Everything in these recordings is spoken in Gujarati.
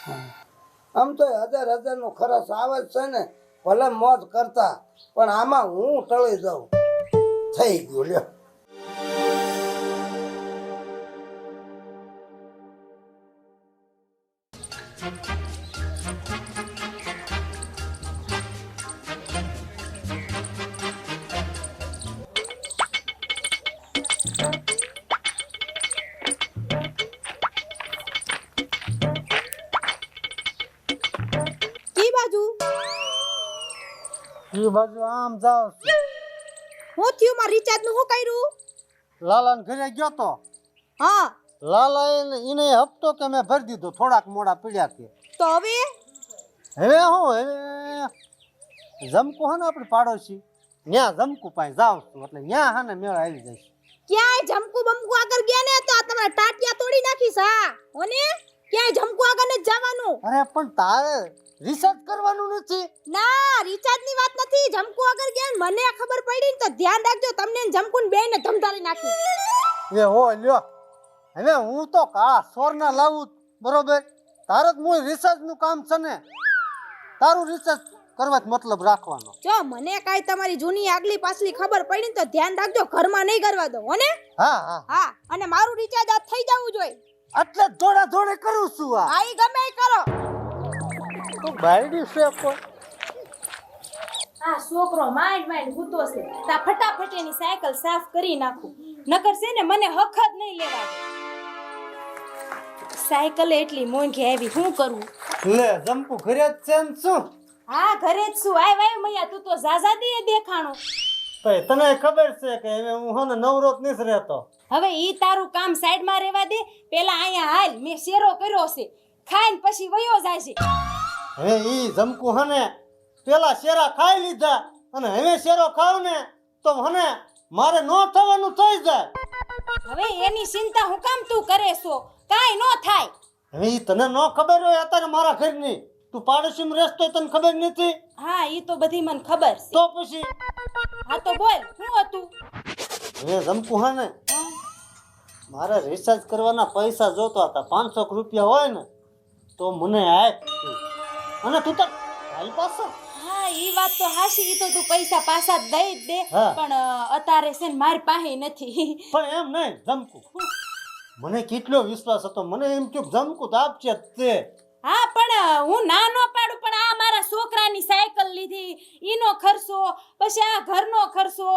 આમ તો 1000 નો ખર્ચ આવે જ છે ને, ભલે મોજ કરતા, પણ આમાં હું ટળી જાઉં. થઈ ગયું લ્યો. ઈ બાજુ આમ જાવ છું. હું થયું માર રિચાર્જ નું હું કર્યું? લાલાને ઘરે ગયો તો. હા લાલા એને હપ્તો કે મેં ભરી દીધો, થોડાક મોડા પીડ્યા કે. તો હવે હવે હું હવે જમકુ હે ને આપણે પાડોશી ન્યા જમકુ પાસે જાવ છું, એટલે ન્યા હે ને મેળ આવી જઈશ. ક્યાંય જમકુ બમકુ આગળ ગયા ને તો આ તમારા ટાટિયા તોડી નાખીશ. હા ઓને ક્યાંય જમકુ આગળ ન જવાનું. અરે પણ તારે રિસર્ચ કરવાનું નથી. ના રિચાર્જ ની વાત નથી. જમકુ આગળ ગયા ને મને ખબર પડી ને તો ધ્યાન રાખજો, તમને ને જમકુ ને બેયને ધમધારી નાખી. એ હો લ્યો, હવે હું તો કાળા સોરના લાવું બરોબર. તારે જ હું રિસર્ચ નું કામ છે ને, તારું રિસર્ચ કરવા જ મતલબ રાખવાનો. જો મને કાઈ તમારી જૂની આગલી પાછલી ખબર પડી ને તો ધ્યાન રાખજો, ઘરમાં નહીં કરવા દો હોને. હા હા હા અને મારું રિચાર્જ આ થઈ જવું જોઈએ. એટલે દોડા દોડે કરું છું. આ ઈ ગમે ઈ કરો. તો બાયડી છે કોઈ. આ છોકરો માઈન્ડ માઈન્ડ ગુતો છે. તા ફટાફટ એની સાયકલ સાફ કરી નાખું, નકર છે ને મને હક જ નહીં લેવા દે. સાયકલ એટલી મોંઘી આવી, શું કરવું? લે જમકુ ઘરે જ છે ને શું? હા ઘરે જ છું. આય વાય મૈયા તું તો ઝાઝા દીએ દેખાણો. ભાઈ તને ખબર છે કે હવે હું હને નવરો જ નથી રહેતો. હવે ઈ તારું કામ સાઈડમાં રહેવા દે. પેલા અહીંયા હાલ, મેં શેરો કર્યો છે, ખાઈને પછી વયો જાય છે. હવે ઈ જમકુ હને પેલા શેરા ખાઈ લીધા અને હવે શેરો ખાવ ને તો હને મારે નો થવાનું થઈ જાય. હવે એની ચિંતા હું કામ તું કરે છો? કાઈ નો થાય. હવે ઈ તને નો ખબર હોય અત્યારે મારા ઘરની, તું પાડોશીમાં રહેતો તને ખબર નથી. હા ઈ તો બધી મને ખબર છે. તો પછી હા તો બોલ શું હતું? હવે જમકુ હને મારે રિસર્ચ કરવાના પૈસા જોતા હતા. 500 રૂપિયા હોય ને તો મને આપ, અને તું તો હાલ પાછો. હા ઈ વાત તો હાસી. ઈ તો તું પૈસા પાછા દઈ જ દે, હા. પણ અત્યારે છે ને મારી પાસે નથી. પણ એમ નહીં જમકુ, મને કેટલો વિશ્વાસ હતો, મને એમ કે જમકુ તો આપશે જ તે. હા પણ હું ના નો પાડું, પણ આ મારા છોકરાની સાયકલ લીધી, ઈનો ખર્ચો, પછી આ ઘરનો ખર્ચો,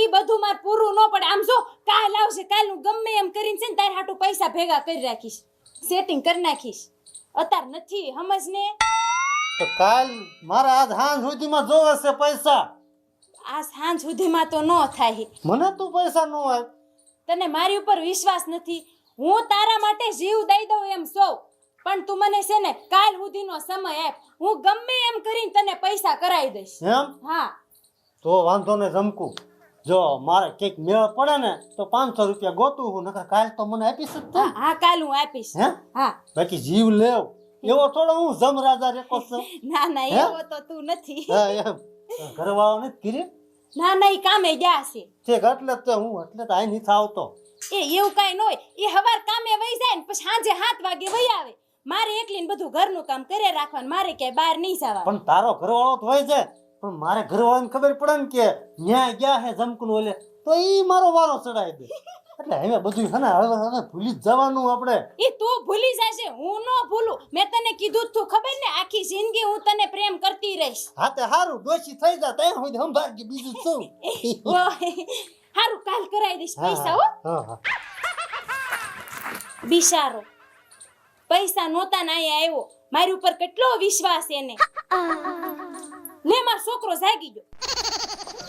ઈ બધું માર પૂરું ન પડે. આમ જો કાલ આવશે, કાલ હું ગમે એમ કરીને છે ને તાર હાટુ પૈસા ભેગા કરી રાખીશ, સેટિંગ કરી નાખીશ. અત્યારે નથી સમજને. તો કાલ મારા આજ હાંજ સુધીમાં જોવે છે પૈસા. આ સાંજ સુધીમાં તો ન થાય. મને તું પૈસા ન આપ. તને મારી ઉપર વિશ્વાસ નથી. હું તારા માટે જીવ દઈ દઉં એમ સૌ, પણ તું મને છે ને કાલ સુધીનો સમય આપ. હું ગમે એમ કરીને તને પૈસા કરાવી દઈશ. એમ હા તો વાંધો ને જમકુ, જો મારે કઈક મેળ પડે ને તો 500 રૂપિયા ગોતું હું, નકર કાલ તો મને આપીશ જ તું. હા હા કાલ હું આપીશ. હે હા બાકી જીવ લેવ એવો થોડો હું જમ રાજા રેકો છું. ના ના હે? એવો તો તું નથી. હા એમ ઘરવાળો નથી કીરે ના ના ઈ કામે ગયા છે. ઠીક, એટલે જ તે હું એટલે તો અહીં નથી આવતો. એ એવું કાઈ ન હોય. એ હવાર કામે વઈ જાય ને પછી સાંજે 7 વાગે વઈ આવે. મારે એકલીને બધું ઘરનું કામ કરે રાખવાનું, મારે ક્યાંય બહાર નહીં જવાનું. પણ તારો ઘરવાળો તો હોય છે, પણ મારે ઘરવાળાને ખબર પડે ને કે ન્યા ગયા હે જમકુન ઓલે, તો ઈ મારો વારો ચડાવી દે. એટલે હવે બધું હે ને હવે ભૂલી જ જવાનું આપણે. એ તું ભૂલી જશે, હું ન ભૂલું. મેં તને કીધું તું ખબર ને, આખી જિંદગી હું તને પ્રેમ કરતી રહીશ. હા તે હારું ડોશી થઈ જા તઈ હોય સંભાળ કે બીજું શું. હારું કાલ કરાવી દઈશ હા, પૈસા. હો હા હા બિચારો પૈસા નહોતા ને અહીંયા આવ્યો. મારી ઉપર કેટલો વિશ્વાસ એને. લે મારો છોકરો જાગી ગયો.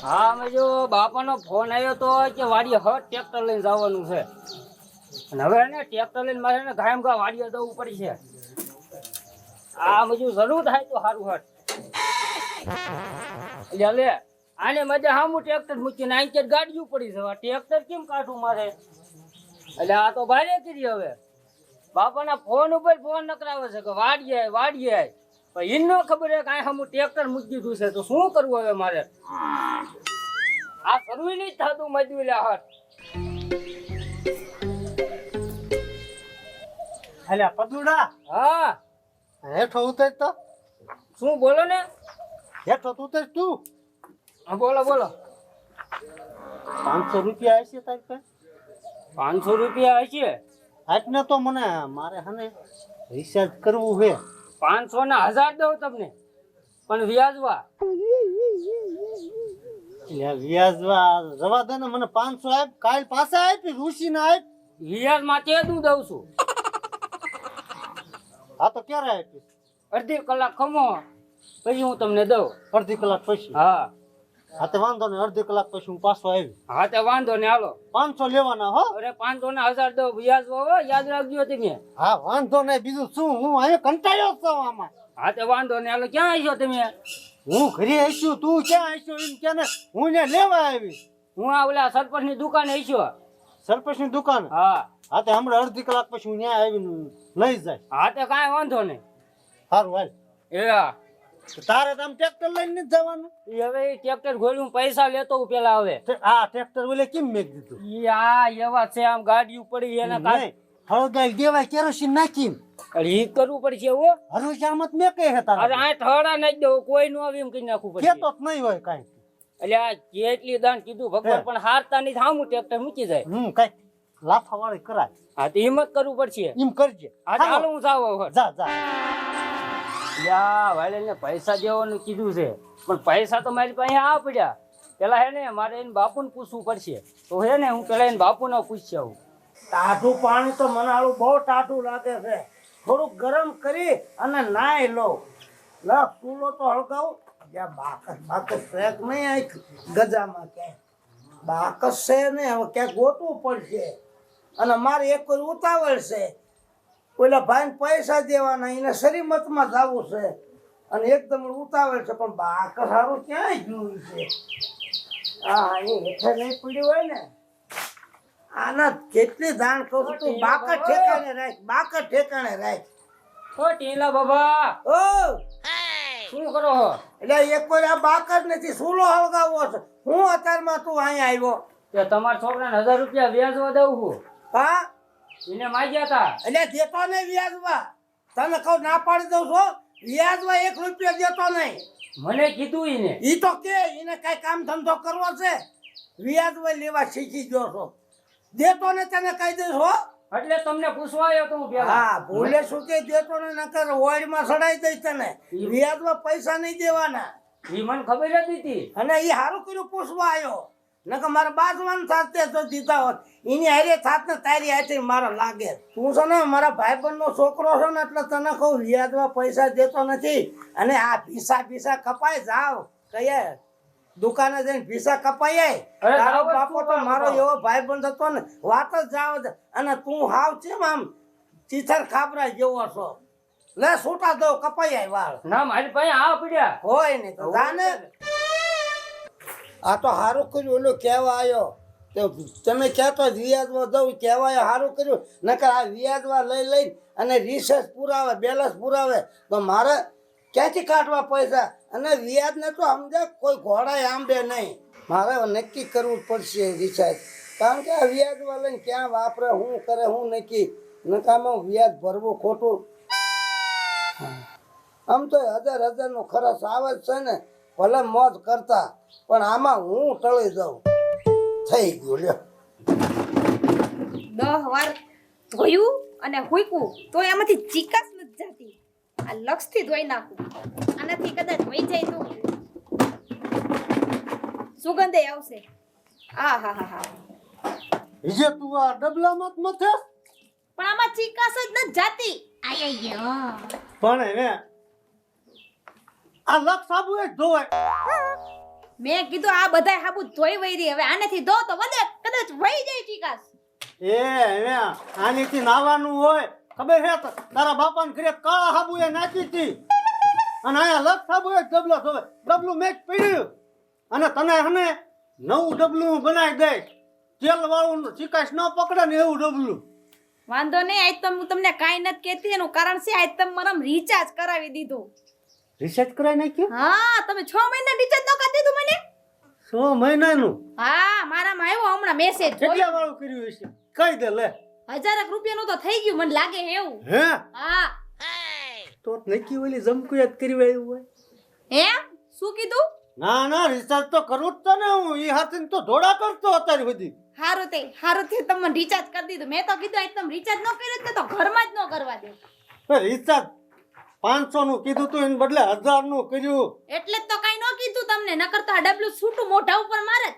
હા અમે જો બાપાનો ફોન આવ્યો તો કે વાડીએ હટ ટ્રેક્ટર લઈને જવાનું છે, અને હવે ને ટ્રેક્ટર લઈને મારે ને ગાયમ ગા વાડીએ જવું પડશે. આ બધું જરૂર થાય તો સારું હટ. એટલે લે આને મજા હામું ટ્રેક્ટર મૂકીને અહીં કે ગાડીઓ પડી છે. ટ્રેક્ટર કેમ કાઢું મારે? એટલે આ તો ભારે કરી. હવે બાપાના ફોન ઉપર ફોન નકરાવે છે કે વાડીએ વાડીએ, પણ એનો ખબર છે કે આ હમું ટ્રેક્ટર મૂકી દીધું છે, તો શું કરવું હવે મારે? આ કરવું નહીં થતું મજૂર હટ. અલ્યા પદુડા, હા હેઠો ઉતર તો શું બોલો ને? હેઠો ઉતર તું. હા બોલો બોલો. 500 રૂપિયા હશે તારી પાસે? 500 રૂપિયા હશે. આજને તો મને મારે હને રિચાર્જ કરવું છે. 500 ના 1000 દઉં તમને, પણ વ્યાજવા. એટલે વ્યાજવા રવા દે ને, મને 500 આપ, કાલ પાછા આપી ઋષિ ના આપ. વ્યાજમાં તે હું દઉં છું. હા તો ક્યારે આપીશ? અડધી કલાક ખમો પછી હું તમને દઉં. અડધી કલાક પછી? હા હા તો વાંધો નહીં, અડધી કલાક પછી હું પાછો આવી. હા તે વાંધો ને હાલો. 500 લેવાના હો. અરે 500 ના 1000 દઉં વ્યાજવા હો, યાદ રાખજો તમે. હા વાંધો નહીં, બીજું શું, હું અહીંયા કંટાળ્યો છું આમાં. હા તે વાંધો ને હાલો. ક્યાં આવ્યો તમે? હું ઘરે આવીશું, તું ક્યાં આવીશું એમ કે ને, હું ને લેવા આવી. હું આ ઓલા સરપંચ ની દુકાને આવ્યો. સરપંચ ની દુકાન? હા હા તો હમણાં અડધી કલાક પછી હું ત્યાં આવીને લઈ જાય. હા તે કાંઈ વાંધો નહીં. સારું હાલ. એ હા તો તારે તો આમ ટ્રેક્ટર લઈને નથી જવાનું? ઈ હવે ઈ ટ્રેક્ટર ખોલ્યું પૈસા લેતો હું પેલા હવે. આ ટ્રેક્ટર ઓલે કેમ મેક દીધું? ઈ આ એવા છે આમ ગાડી પડી એના કારણે. નહીં, હળગાઈ દેવાય કેરોસીન નાખીને. અરે ઈ કરવું પડશે હો. હરોજામત મેં કહે હે તારા. અરે આ થડા નાખી દઉં, કોઈ નો આવે એમ કરી નાખવું પડશે. કેતો જ નહીં હોય કાંઈ. એટલે આ કેટલી દાન કીધું ભગવાન, પણ હારતા નહીં થામું ટ્રેક્ટર મૂકી જાય. કાંઈ લાફા વાળી કરાય. હા તો હિંમત કરવું પડશે. એમ કરજે. હા તો હાલો હું જાવ હવે. જા જા. યા વાલે ને પૈસા દેવાનું કીધું છે, પણ પૈસા તો મારી પાસે આ પડ્યા. પેલા હે ને મારે એને બાપુને પૂછવું પડશે. તો હે ને હું પેલા એને બાપુને પૂછી આવું. ટાઢું પાણી તો મને આલું બહુ ટાઢું લાગે છે. થોડુંક ગરમ કરી અને નાઈ લો. લા ચૂલો તો હળગાવું. જ્યાં બાકસ શેક નહીં આ ગજામાં ક્યાંય. બાકસ છે ને હવે ક્યાંક ગોતવું પડશે. અને મારે એક કોઈ ઉતાવળ છે. ઓલા ભાઈને પૈસા દેવાના, એને શરીમતમાં જવું છે અને એકદમ ઉતાવળ છે, પણ બાકસ સારું ક્યાંય જોયું છે. હા એ હેઠે નહીં પીડ્યું હોય ને. આના કેટલી દાણ કરું તું. બાકસ ઠેકાણે રાખ, બાકસ ઠેકાણે રાખ. ઓ ટીલા બાબા, ઓ શું કરો છો? એટલે એક કોઈ આ બાકસ નથી, સૂલો હળગાવવો છે. હું અત્યારમાં તું અહીંયા આવ્યો? કે તમારા છોકરાને 1000 રૂપિયા વ્યાજવા દઉં છું. હા એને માગ્યા હતા. એટલે દેતો નહીં વ્યાજમાં. તને કહું ના પાડી દઉં છું, વ્યાજમાં 1 રૂપિયો દેતો નહીં. મને કીધું એને. ઈ તો કે એને કઈ કામ ધંધો કરવો છે, વ્યાજમાં લેવા શીખી ગયો છો. દેતો ને તને કહી દઈશ હો. એટલે તમને પૂછવા આવ્યો તો હું પેલા. હા ભૂલે શું કે દેતો ને નકર ઓઈડમાં સડાઈ દઈશ તને. વ્યાજમાં પૈસા નહીં દેવાના. ઈ મને ખબર જ હતી. અને એ સારું કર્યું પૂછવા આવ્યો. નકર મારા બાજવાન સાથે તો દીધા હોત. એની હારે થાત ને તારી હાથે મારા લાગે. તું છે ને મારા ભાઈબંધનો છોકરો છે ને, એટલે તને કહું વ્યાજમાં પૈસા દેતો નથી. અને આ ભીસા કપાઈ જાવ કહીએ દુકાને જઈને ભીસા કપાઈ. અરે તારો જાવ જ બાપો તું તો બાપો. મારો એવો ભાઈબંધ હતો ને, વાત જ જાવ દે. અને તું હાવ છે આમ ચીથર ખાબરા જેવો છો. લે છૂટા દો, કપાઈ આય વાળ. ના મારી પાસે આ પડ્યા હોય નહીં તો જાને. આ તો સારું કર્યું ઓલું કહેવા આવ્યો. તો તમે કહેતો વ્યાજમાં દઉં કહેવાય સારું કર્યું. નકર આ વ્યાજમાં લઈ અને રિસર્ચ પુરાવે, બેલેન્સ પુરાવે તો મારે ક્યાંથી કાઢવા પૈસા? અને વ્યાજને તો સમજે કોઈ ઘોડાય આંબે નહીં. મારે નક્કી કરવું જ પડશે રિચાર્જ. કારણ કે આ વ્યાજમાં લઈને ક્યાં વાપરે, શું કરે, શું નક્કી. નકામાં વ્યાજ ભરવું ખોટું. આમ તો 1000 નો ખર્ચ આવે જ છે ને, ભલે મોજ કરતા, પણ આમાં હું ટળી જાઉં. થઈ ગયું લ્યો. 10 વાર ધોયું અને હુંકવું તો એમાંથી ચીકાશ નથી જાતી. આ લક્ષથી ધોઈ નાખું, આનાથી કદાચ વહી જાય તો સુગંધે આવશે. આ હા હા હા. વિજય તું આ ડબલામાં જ મથે? પણ આમાં ચીકાશ જ નથી જાતી. પણ એને આ લક્ષ સાબુ જ ધોવાય. મેં કીધું આ બધાય હાબુ ધોઈ વઈરી, હવે આનેથી ધો તો વધે કદાચ વહી જાય ચીકાશ. એ આનીથી નાવાનું હોય ખબર હે? તારા બાપાને ઘરે કાળા સાબુ એ નાખી હતી, અને અહીંયા લક્ષ સાબુ એ ડબલો ધોવે. ડબલું મેં જ પીડ્યું, અને તને હને નવું ડબલું બનાવી દઈશ. તેલ વાળું ચીકાશ ન પકડે ને એવું ડબલું. વાંધો નહીં, આજ તો હું તમને કાંઈ નથી કહેતી. એનું કારણ છે આજ તમે મને રિચાર્જ કરાવી દીધું. રિસર્ચ કરાવી નાખ્યું? હા, તમે 6 મહિના રિચાર્જ ન કરી દીધું મને. 6 મહિનાનું? હા, મારામાં આવ્યો હમણાં મેસેજ. કેટલા વાળું કર્યું હશે? કહી દે લે. 1000 રૂપિયાનું તો થઈ ગયું મને લાગે છે એવું. હે? હા. તો નક્કી ઓલી જમકુયાત કરી વાળ્યું હોય. એમ શું કીધું? ના ના રિચાર્જ તો કરું જ તો ને હું ઈ હાથે તો ધોળા કરતો અત્યારે સુધી. હારું તે તમે રિચાર્જ કરી દીધું. મેં તો કીધું આજ તમે રિચાર્જ ન કર્યું ને તો ઘરમાં જ ન કરવા દે. રિચાર્જ 500 નું કીધું તું એને બદલે 1000 નું કર્યું. એટલે જ તો કાઈ ન કીધું તમને, નકર તો આ ડબલું છૂટું મોઢા ઉપર મારે જ.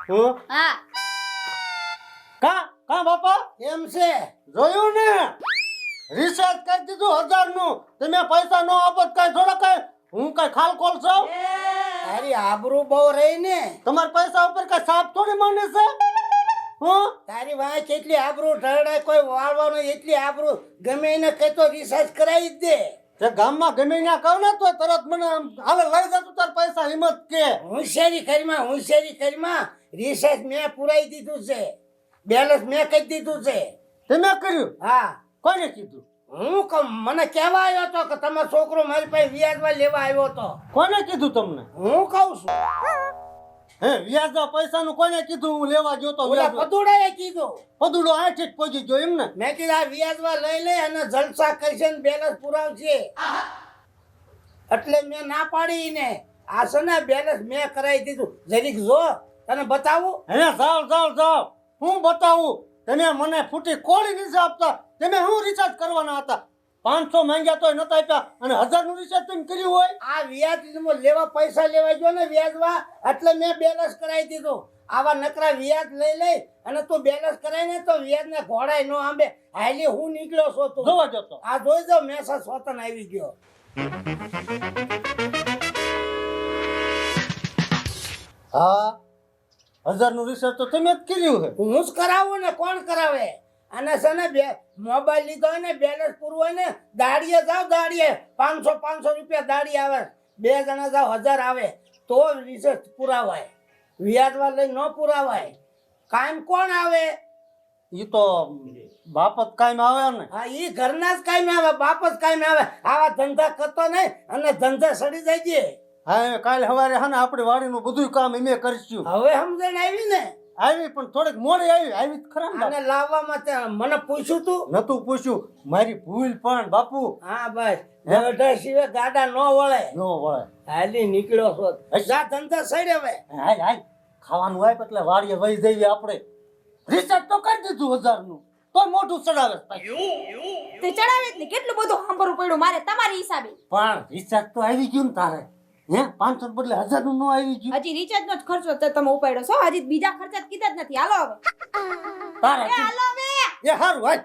હું હા કા બાપા એમ છે જોયું ને રિચાર્જ કરી દીધું 1000 નું. તમે પૈસા નો આપો તો કાઈ થોડા કાઈ હું કાઈ ખાલ કોલ છું? તારી આબરૂ બહુ રહી ને. તમારા પૈસા ઉપર કાઈ સાપ થોડી માને છે? હું તારી વાંચ કેટલી આબરૂ ઢળડાય, કોઈ વાળવાનો એટલી આબરૂ ગમે એને કઈ તો રિસર્ચ કરાવી જ દે. તે ગામમાં ગમે ત્યાં કહું ને તો તરત મને આમ હાલે લઈ જતું તાર પૈસા હિંમત કે હોશિયારી કરીમાં રિસર્ચ મેં પુરાઈ દીધું છે, બેલેન્સ મેં કહી દીધું છે. તમે કર્યું? હા કોને કીધું? મને કહેવા આવ્યો હતો કે તમારો છોકરો મારી પાસે વ્યાજમાં લેવા આવ્યો હતો. કોને કીધું તમને? હું કહું છું હે વ્યાજના પૈસાનું કોને કીધું હું લેવા ગયો તો? ઓલા પદુડાએ કીધું. પદુડો આઠ જ પહોંચી ગયો એમ ને? મેં કીધું આ વ્યાજમાં લઈ લે અને જલસા કરશે ને બેલેન્સ પુરાવશે. એટલે મેં ના પાડી ને આ છે ને બેલેન્સ મેં કરાવી દીધું. જરીક જો તને બતાવું. હે જાવ હું બતાવું? તમે મને ફૂટી કોળી નથી આપતા. તમે શું રિચાર્જ કરવાના હતા? 500 માંગ્યા તોય નતા આપ્યા અને 1000 નું રિચાર્જ તમે કર્યું હોય? આ વ્યાજ લેવા પૈસા લેવા ગયો ને વ્યાજમાં, એટલે મેં બેલેન્સ કરાવી દીધું. આવા નકરા વ્યાજ લઈ અને તું બેલેન્સ કરાય ને તો વ્યાજ ને ઘોડાય નો આંબે. હાલી હું નીકળ્યો છો તું જોવા જતો. આ જોઈ જો મેસેજ સ્વતન આવી ગયો. હા 1000 નું રિચાર્જ તો તમે જ કર્યું છે. હું જ કરાવું ને કોણ કરાવે? અને છે ને બે મોબાઈલ લીધો હોય ને બેલેન્સ પૂરું હોય ને દાડીએ જાવ 500 રૂપિયા દાડી આવે. 2 જણા જાવ 1000 આવે તો રિચાર્જ પુરાવાય. વ્યાજમાં લઈ ન પુરાવાય. કાયમ કોણ આવે? ઈ તો બાપ જ કાયમ આવે ને. હા ઈ ઘરના જ કાયમ આવે, બાપ જ કાયમ આવે. આવા ધંધા કરતો નહીં અને ધંધા સડી જાય છે. હા કાલે સવારે હા ને આપણે વાડીનું બધું કામ અમે કરશું. હવે સમજણ આવી ને? આવી પણ થોડીક મોડી આવી જ ખરા ને. આને લાવવામાં તે મને પૂછ્યું તું? નતું પૂછ્યું. મારી ભૂલ પણ બાપુ. હા બસ ગઢા સિવાય ગાડા ન વળે. નો વળે. હાલી નીકળ્યો છો. જા ધંધા સડે હવે. હાલ ખાવાનું હોય એટલે વાડીએ વહી જઈએ આપણે. રિચાર્જ તો કરી દીધું 1000 નું તો મોઢું ચડાવે તે ચડાવે જ ને. કેટલું બધું સાંભળવું પડ્યું મારે તમારી હિસાબે. પણ રિચાર્જ તો આવી ગયું ને તારે. હે 500 બદલે 1000 નું નો આવી ગયું. હજી રિચાર્જ નો જ ખર્ચો તો તમે ઉપાડ્યો છો, હજી બીજા ખર્ચા જ કીધા જ નથી. હાલો હવે તારે હાલો હવે. એ હારું હાલ.